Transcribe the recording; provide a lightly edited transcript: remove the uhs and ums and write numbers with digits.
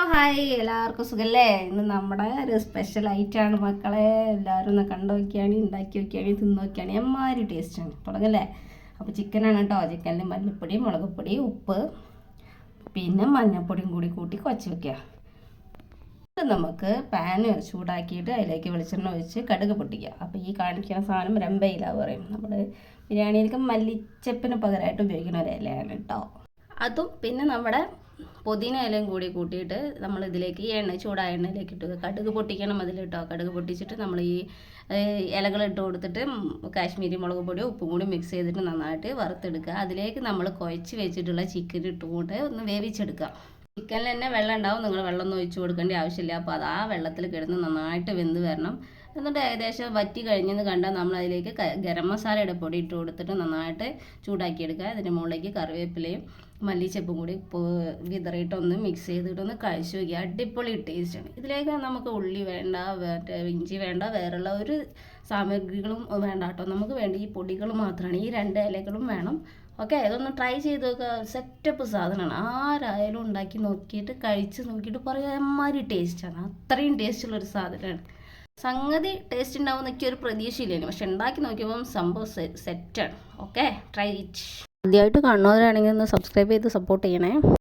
Hi എല്ലാവർക്കും സുഖല്ലേ. ഇന്ന് നമ്മുടെ ഒരു സ്പെഷ്യൽ ഐറ്റമാണ് മക്കളെ. എല്ലാവരും ഒന്ന് കണ്ടു നോക്കിയാണ്, ഉണ്ടാക്കി നോക്കിയാണ്, തിന്ന് നോക്കിയാണ്. എമ്മാതിരി ടേസ്റ്റാണ്. തുടങ്ങല്ലേ. അപ്പോൾ ചിക്കനാണ് കേട്ടോ. ചിക്കനിൽ മല്ലിപ്പൊടി, മുളക് പൊടി, ഉപ്പ്, പിന്നെ മഞ്ഞൾപ്പൊടിയും കൂടി കൂട്ടി കുഴച്ച് വെക്കുക. നമുക്ക് പാന് ചൂടാക്കിയിട്ട് അതിലേക്ക് വെളിച്ചെണ്ണ ഒഴിച്ച് കടുക് പൊട്ടിക്കുക. അപ്പോൾ ഈ കാണിക്കുന്ന സാധനം രമ്പയില പറയും. നമ്മൾ ബിരിയാണിയിലേക്ക് മല്ലിച്ചപ്പിന് പകരമായിട്ട് ഉപയോഗിക്കുന്ന ഒരു ഇലയാണ് കേട്ടോ. അതും പിന്നെ നമ്മുടെ പുതിന ഇലയും കൂടി കൂട്ടിയിട്ട് നമ്മൾ ഇതിലേക്ക് ചൂടായ എണ്ണയിലേക്ക് ഇട്ട് കടുക് പൊട്ടിക്കണം അതിലിട്ടോ. കടുക് പൊട്ടിച്ചിട്ട് നമ്മൾ ഈ ഇലകളിട്ട് കൊടുത്തിട്ട് കാശ്മീരി മുളക് പൊടി ഉപ്പും കൂടി മിക്സ് ചെയ്തിട്ട് നന്നായിട്ട് വറുത്തെടുക്കുക. അതിലേക്ക് നമ്മൾ കുഴച്ച് വെച്ചിട്ടുള്ള ചിക്കൻ ഇട്ടുകൊണ്ട് ഒന്ന് വേവിച്ചെടുക്കുക. ചിക്കനിൽ തന്നെ വെള്ളം ഉണ്ടാവും, നിങ്ങൾ വെള്ളമൊന്നും ഒഴിച്ച് കൊടുക്കേണ്ട ആവശ്യമില്ല. അപ്പോൾ അത് ആ വെള്ളത്തിൽ കിടന്ന് നന്നായിട്ട് വെന്ത് വരണം. എന്നിട്ട് ഏകദേശം വറ്റി കഴിഞ്ഞെന്ന് കണ്ടാൽ നമ്മൾ അതിലേക്ക് ഗരം മസാലയുടെ പൊടി ഇട്ട് കൊടുത്തിട്ട് നന്നായിട്ട് ചൂടാക്കിയെടുക്കുക. അതിൻ്റെ മുകളിലേക്ക് കറിവേപ്പിലയും മല്ലിച്ചപ്പും കൂടി വിതറിയിട്ടൊന്ന് മിക്സ് ചെയ്തിട്ടൊന്ന് കഴിച്ചു നോക്കുക. അടിപൊളി ടേസ്റ്റാണ്. ഇതിലേക്ക് നമുക്ക് ഉള്ളി വേണ്ട, ഇഞ്ചി വേണ്ട, വേറെയുള്ള ഒരു സാമഗ്രികളും വേണ്ട കേട്ടോ. നമുക്ക് വേണ്ട ഈ പൊടികൾ മാത്രമാണ്. ഈ 2 ഇലകളും വേണം. ഓക്കെ, ഇതൊന്ന് ട്രൈ ചെയ്ത് നോക്കുക. സെറ്റപ്പ് സാധനമാണ്. ആരായാലും ഉണ്ടാക്കി നോക്കിയിട്ട് കഴിച്ച് നോക്കിയിട്ട് പറയാൻ എമ്മാതിരി ടേസ്റ്റാണ്. അത്രയും ടേസ്റ്റുള്ളൊരു സാധനമാണ്. സംഗതി ടേസ്റ്റ് ഉണ്ടാവും എന്നൊക്കെ ഒരു പ്രതീക്ഷയില്ലായിരുന്നു, പക്ഷെ ഉണ്ടാക്കി നോക്കിയപ്പം സംഭവം സെറ്റാണ്. Okay, try it. ആദ്യമായിട്ട് കാണുന്നവരാണെങ്കിൽ ഒന്ന് സബ്സ്ക്രൈബ് ചെയ്ത് സപ്പോർട്ട് ചെയ്യണേ.